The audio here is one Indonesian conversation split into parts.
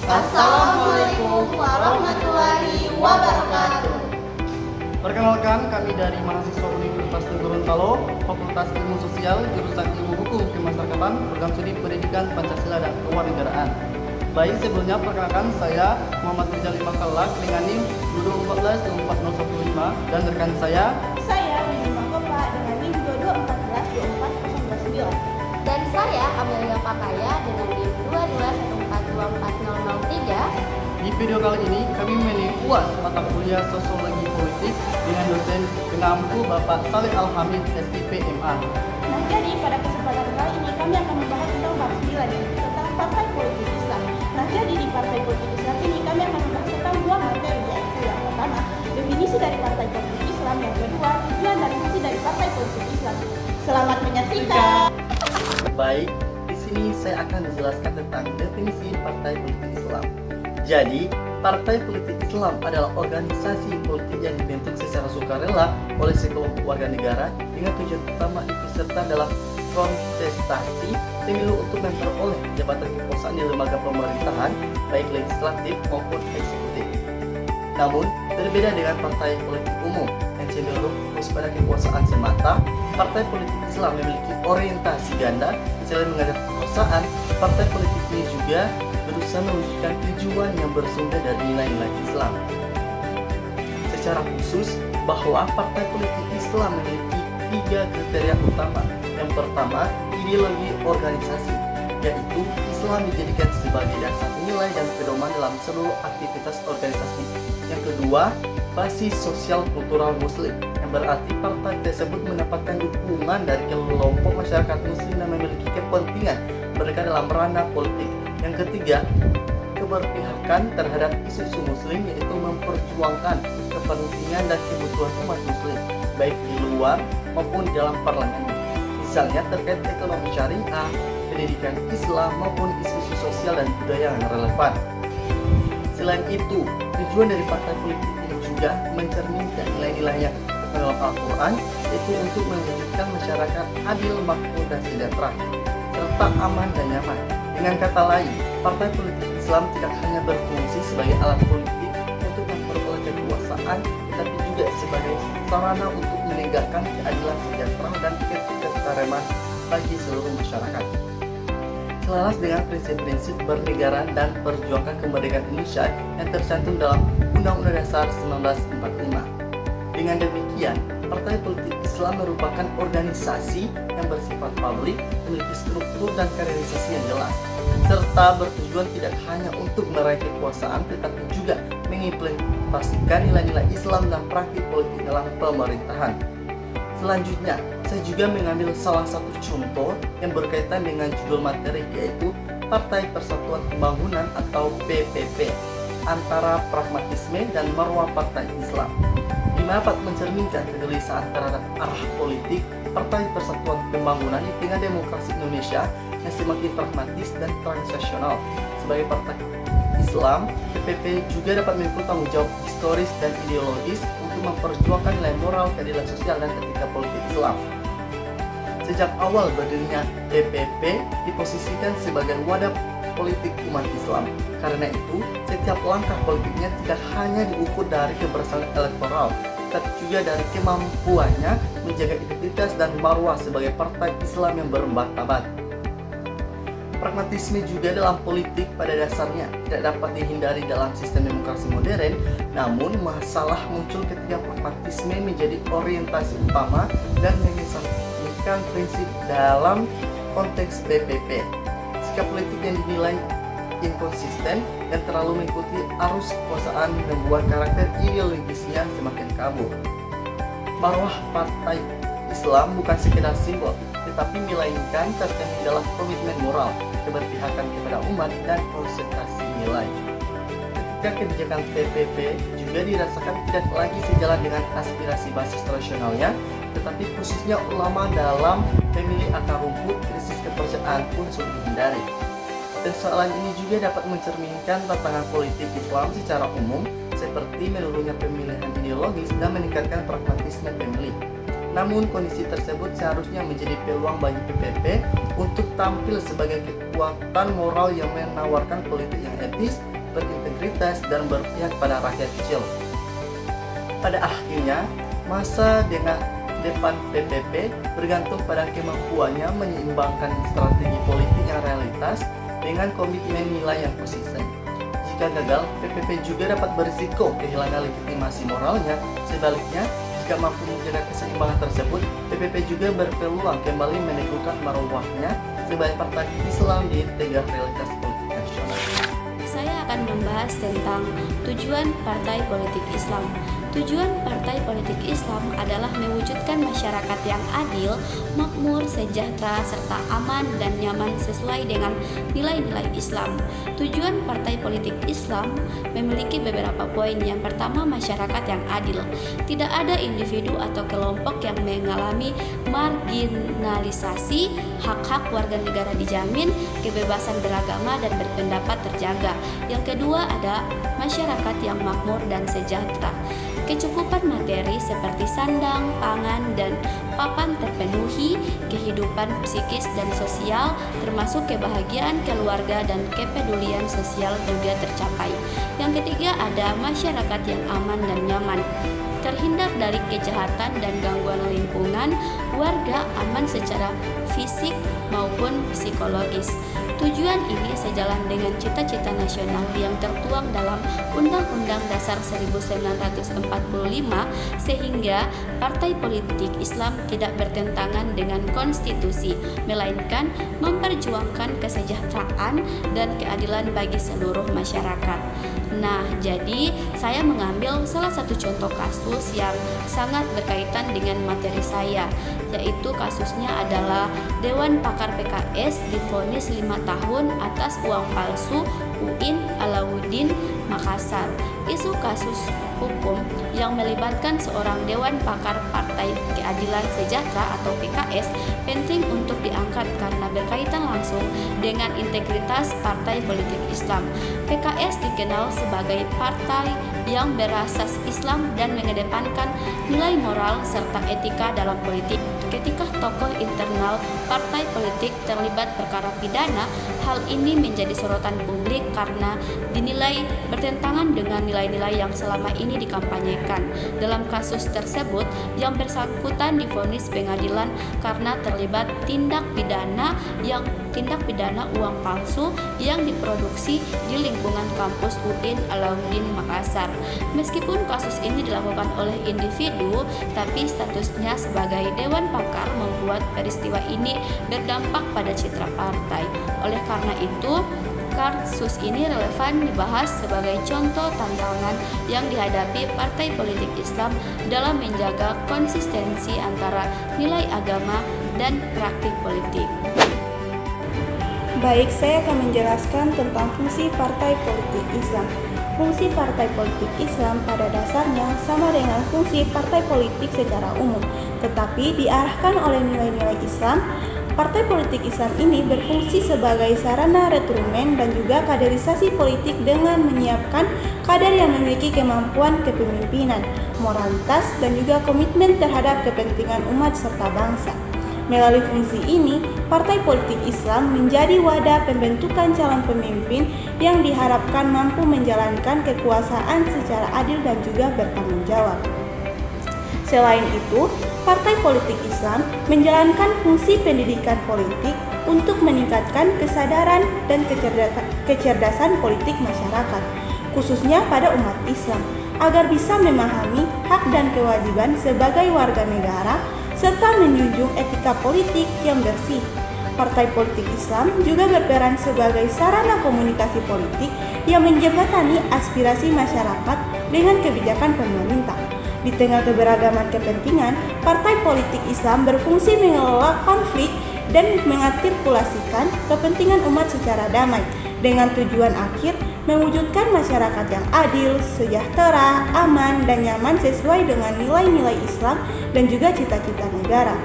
Assalamualaikum warahmatullahi wabarakatuh. Perkenalkan, kami dari mahasiswa Universitas Gorontalo, Fakultas Ilmu Sosial, jurusan Ilmu Hukum Kemasyarakatan, Program Studi Pendidikan Pancasila dan Kewarganegaraan. Baik, sebelumnya perkenalkan saya Muhammad Rizali Makalak dengan NIM 2014-24015 dan rekan saya Winnie Mangkopa dengan NIM 2214-24029. Dan saya Amelia Pataya dengan NIM 2214240003. Di video kali ini kami memilih UAS mata kuliah Sosiologi Politik dengan dosen pengampu Bapak Saleh Al-Hamid, SIP MA. Nah, jadi pada kesempatan kali ini kami akan membahas tentang bab 9 yaitu tentang Partai Politik Islam. Nah, jadi di Partai Politik Islam ini kami akan membahas tentang dua materi, yaitu yang pertama, definisi dari Partai Politik Islam, yang kedua, tujuan dan fungsi dari Partai Politik Islam. Selamat menyaksikan. Baik, di sini saya akan menjelaskan tentang definisi Partai Politik Islam. Jadi, Partai Politik Islam adalah organisasi politik yang dibentuk secara sukarela oleh sekelompok warga negara dengan tujuan utama ikut serta dalam kontestasi pemilu untuk memperoleh jabatan kekuasaan di lembaga pemerintahan, baik legislatif maupun eksekutif. Namun, berbeda dengan partai politik umum yang cenderung fokus pada kekuasaan semata, Partai Politik Islam memiliki orientasi ganda. Selain menghadapi kekuasaan, partai politik ini juga berusaha mewujudkan tujuan yang bersumber dari nilai-nilai Islam. Secara khusus, bahwa partai politik Islam memiliki 3 kriteria utama. Yang pertama, ideologi organisasi, yaitu Islam dijadikan sebagai dasar nilai dan pedoman dalam seluruh aktivitas organisasi. Yang kedua, basis sosial kultural muslim, yang berarti partai tersebut mendapatkan dukungan dari kelompok masyarakat muslim yang memiliki kepentingan mereka dalam ranah politik. Yang ketiga, keberpihakan terhadap isu-isu muslim, yaitu memperjuangkan kepentingan dan kebutuhan umat muslim baik di luar maupun di dalam parlemen, misalnya terkait ekonomi syariah, pendidikan Islam maupun isu-isu sosial dan budaya yang relevan. Selain itu, tujuan dari partai politik ini juga mencerminkan nilai-nilai yang dalam Al-Quran, yaitu untuk mewujudkan masyarakat adil, makmur dan sejahtera serta aman dan nyaman. Dengan kata lain, partai politik Islam tidak hanya berfungsi sebagai alat politik untuk memperoleh kekuasaan, tetapi juga sebagai sarana untuk menegakkan keadilan, sejahtera dan ketentraman bagi seluruh masyarakat. Selaras dengan prinsip-prinsip bernegara dan perjuangkan kemerdekaan Indonesia yang tercantum dalam Undang-Undang Dasar 1945. Dengan demikian, Partai Politik Islam merupakan organisasi yang bersifat publik, memiliki struktur dan kaderisasi yang jelas, serta bertujuan tidak hanya untuk meraih kekuasaan, tetapi juga mengimplementasikan nilai-nilai Islam dan praktik politik dalam pemerintahan. Selanjutnya, saya juga mengambil salah satu contoh yang berkaitan dengan judul materi, yaitu Partai Persatuan Pembangunan atau PPP, antara pragmatisme dan marwah Partai Islam, di mana dapat mencerminkan kegelisahan terhadap arah politik Partai Persatuan Pembangunan di tengah demokrasi Indonesia yang semakin pragmatis dan transaksional. Sebagai partai Islam, PPP juga dapat memikul tanggung jawab historis dan ideologis untuk memperjuangkan nilai moral, keadilan sosial, dan etika politik Islam. Sejak awal berdirinya PPP diposisikan sebagai wadah politik umat Islam. Karena itu, setiap langkah politiknya tidak hanya diukur dari keberhasilan elektoral, tapi juga dari kemampuannya menjaga identitas dan marwah sebagai partai Islam yang bermartabat. Pragmatisme juga dalam politik pada dasarnya tidak dapat dihindari dalam sistem demokrasi modern, namun masalah muncul ketika pragmatisme menjadi orientasi utama dan mengesampingkan prinsip dalam konteks PPP. Sikap politik yang dinilai inkonsisten dan terlalu mengikuti arus kekuasaan membuat karakter ideologisnya semakin kabur. Marwah Partai Islam bukan sekedar simbol, tetapi melainkan tercermin dalam komitmen moral, keberpihakan kepada umat, dan konsentrasi nilai. Ketika kebijakan PPP juga dirasakan tidak lagi sejalan dengan aspirasi basis tradisionalnya, tetapi khususnya ulama dalam pemilih akar rumput, krisis kepercayaan pun sulit dihindari. Persoalan ini juga dapat mencerminkan tantangan politik Islam secara umum, seperti menurunnya pemilihan ideologis dan meningkatkan pragmatisme pemilih. Namun kondisi tersebut seharusnya menjadi peluang bagi PPP untuk tampil sebagai kekuatan moral yang menawarkan politik yang etis, minoritas dan berpihak pada rakyat kecil. Pada akhirnya, masa dengan depan PPP bergantung pada kemampuannya menyeimbangkan strategi politik yang realitas dengan komitmen nilai yang konsisten. Jika gagal, PPP juga dapat berisiko kehilangan legitimasi moralnya. Sebaliknya, jika mampu menjaga keseimbangan tersebut, PPP juga berpeluang kembali meneguhkan marwahnya sebagai partai Islam di tengah realitas politik nasional. Saya akan membahas tentang tujuan Partai Politik Islam. Tujuan Partai Politik Islam adalah mewujudkan masyarakat yang adil, makmur, sejahtera, serta aman dan nyaman sesuai dengan nilai-nilai Islam. Tujuan Partai Politik Islam memiliki beberapa poin. Yang pertama, masyarakat yang adil. Tidak ada individu atau kelompok yang mengalami marginalisasi, hak-hak warga negara dijamin, kebebasan beragama dan berpendapat terjaga. Yang kedua, ada masyarakat yang makmur dan sejahtera. Kecukupan materi seperti sandang, pangan, dan papan terpenuhi, kehidupan psikis dan sosial, termasuk kebahagiaan keluarga dan kepedulian sosial juga tercapai. Yang ketiga, ada masyarakat yang aman dan nyaman. Terhindar dari kejahatan dan gangguan lingkungan, warga aman secara fisik maupun psikologis. Tujuan ini sejalan dengan cita-cita nasional yang tertuang dalam Undang-Undang Dasar 1945, sehingga Partai Politik Islam tidak bertentangan dengan konstitusi, melainkan memperjuangkan kesejahteraan dan keadilan bagi seluruh masyarakat. Nah, jadi saya mengambil salah satu contoh kasus yang sangat berkaitan dengan materi saya, yaitu kasusnya adalah Dewan Pakar PKS divonis 5 tahun atas uang palsu UIN Alauddin Makassar. Isu kasus hukum yang melibatkan seorang Dewan Pakar Partai Keadilan Sejahtera atau PKS penting untuk diangkat karena berkaitan langsung dengan integritas Partai Politik Islam. PKS dikenal sebagai partai yang berasas Islam dan mengedepankan nilai moral serta etika dalam politik. Ketika tokoh internal partai politik terlibat perkara pidana, hal ini menjadi sorotan publik karena dinilai bertentangan dengan nilai-nilai yang selama ini dikampanyekan. Dalam kasus tersebut, yang bersangkutan divonis pengadilan karena terlibat tindak pidana uang palsu yang diproduksi di lingkungan kampus UIN Alauddin Makassar. Meskipun kasus ini dilakukan oleh individu, tapi statusnya sebagai Dewan Pakar membuat peristiwa ini berdampak pada citra partai. Oleh karena itu, kasus ini relevan dibahas sebagai contoh tantangan yang dihadapi Partai Politik Islam dalam menjaga konsistensi antara nilai agama dan praktik politik. Baik, saya akan menjelaskan tentang fungsi Partai Politik Islam. Fungsi Partai Politik Islam pada dasarnya sama dengan fungsi partai politik secara umum, tetapi diarahkan oleh nilai-nilai Islam. Partai politik Islam ini berfungsi sebagai sarana rekrumen dan juga kaderisasi politik dengan menyiapkan kader yang memiliki kemampuan kepemimpinan, moralitas, dan juga komitmen terhadap kepentingan umat serta bangsa. Melalui fungsi ini, Partai Politik Islam menjadi wadah pembentukan calon pemimpin yang diharapkan mampu menjalankan kekuasaan secara adil dan juga bertanggung jawab. Selain itu, Partai Politik Islam menjalankan fungsi pendidikan politik untuk meningkatkan kesadaran dan kecerdasan politik masyarakat, khususnya pada umat Islam, agar bisa memahami hak dan kewajiban sebagai warga negara serta menjunjung etika politik yang bersih. Partai Politik Islam juga berperan sebagai sarana komunikasi politik yang menjembatani aspirasi masyarakat dengan kebijakan pemerintah. Di tengah keberagaman kepentingan, Partai Politik Islam berfungsi mengelola konflik dan mengartikulasikan kepentingan umat secara damai dengan tujuan akhir mewujudkan masyarakat yang adil, sejahtera, aman, dan nyaman sesuai dengan nilai-nilai Islam dan juga cita-cita negara.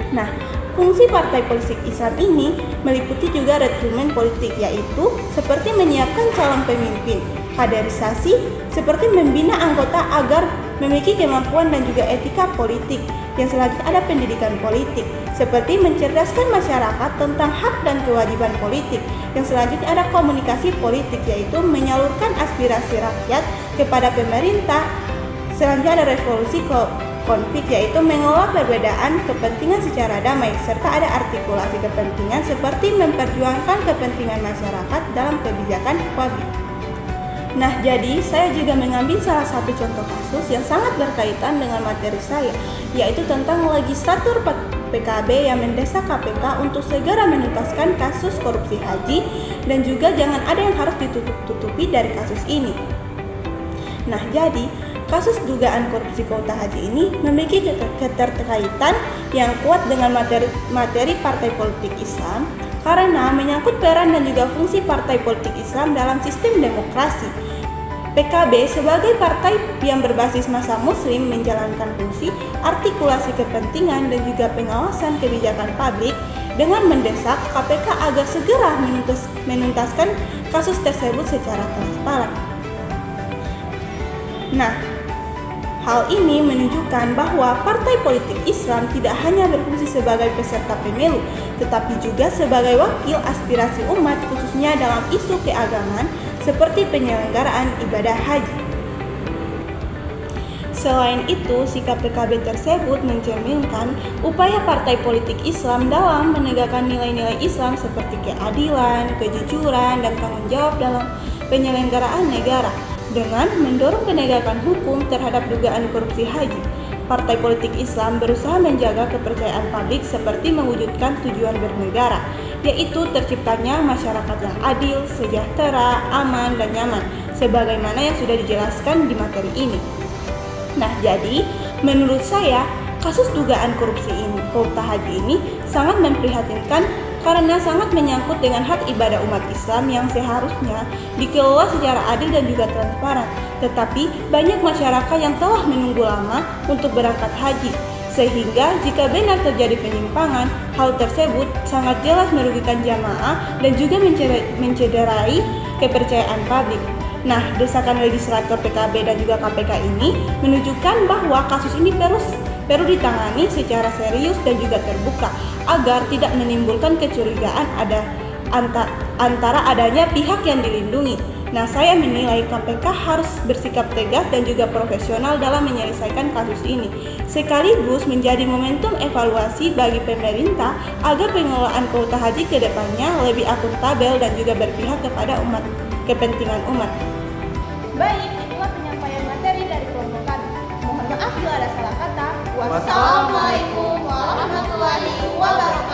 Nah, fungsi Partai Politik Islam ini meliputi juga rekrumen politik, yaitu seperti menyiapkan calon pemimpin, kaderisasi, seperti membina anggota agar memiliki kemampuan dan juga etika politik, Yang selanjutnya ada pendidikan politik, seperti mencerdaskan masyarakat tentang hak dan kewajiban politik. Yang selanjutnya ada komunikasi politik, yaitu menyalurkan aspirasi rakyat kepada pemerintah. Selanjutnya ada revolusi konflik, yaitu mengelola perbedaan kepentingan secara damai, serta ada artikulasi kepentingan seperti memperjuangkan kepentingan masyarakat dalam kebijakan publik. Nah, jadi saya juga mengambil salah satu contoh kasus yang sangat berkaitan dengan materi saya, yaitu tentang legislatur PKB yang mendesak KPK untuk segera menuntaskan kasus korupsi haji dan juga jangan ada yang harus ditutup-tutupi dari kasus ini. Nah, jadi kasus dugaan korupsi kuota haji ini memiliki keterkaitan yang kuat dengan materi partai politik Islam karena menyangkut peran dan juga fungsi partai politik Islam dalam sistem demokrasi. PKB sebagai partai yang berbasis massa muslim menjalankan fungsi artikulasi kepentingan dan juga pengawasan kebijakan publik dengan mendesak KPK agar segera menuntaskan kasus tersebut secara transparan. Nah, hal ini menunjukkan bahwa partai politik Islam tidak hanya berfungsi sebagai peserta pemilu, tetapi juga sebagai wakil aspirasi umat khususnya dalam isu keagamaan seperti penyelenggaraan ibadah haji. Selain itu, sikap PKB tersebut mencerminkan upaya partai politik Islam dalam menegakkan nilai-nilai Islam seperti keadilan, kejujuran, dan tanggung jawab dalam penyelenggaraan negara. Dengan mendorong penegakan hukum terhadap dugaan korupsi haji, partai politik Islam berusaha menjaga kepercayaan publik seperti mewujudkan tujuan bernegara, yaitu terciptanya masyarakat yang adil, sejahtera, aman, dan nyaman, sebagaimana yang sudah dijelaskan di materi ini. Nah, jadi menurut saya kasus dugaan korupsi kuota haji ini sangat memprihatinkan karena sangat menyangkut dengan hak ibadah umat Islam yang seharusnya dikelola secara adil dan juga transparan. Tetapi banyak masyarakat yang telah menunggu lama untuk berangkat haji, sehingga jika benar terjadi penyimpangan, hal tersebut sangat jelas merugikan jamaah dan juga mencederai kepercayaan publik. Nah, desakan legislator PKB dan juga KPK ini menunjukkan bahwa kasus ini perlu ditangani secara serius dan juga terbuka agar tidak menimbulkan kecurigaan antara adanya pihak yang dilindungi. Nah, saya menilai KPK harus bersikap tegas dan juga profesional dalam menyelesaikan kasus ini, sekaligus menjadi momentum evaluasi bagi pemerintah agar pengelolaan kuota haji ke depannya lebih akuntabel dan juga berpihak kepada kepentingan umat. Baik, itulah penyampaian materi dari kelompok kami. Mohon maaf bila ada salah kata. Wassalamualaikum warahmatullahi wabarakatuh.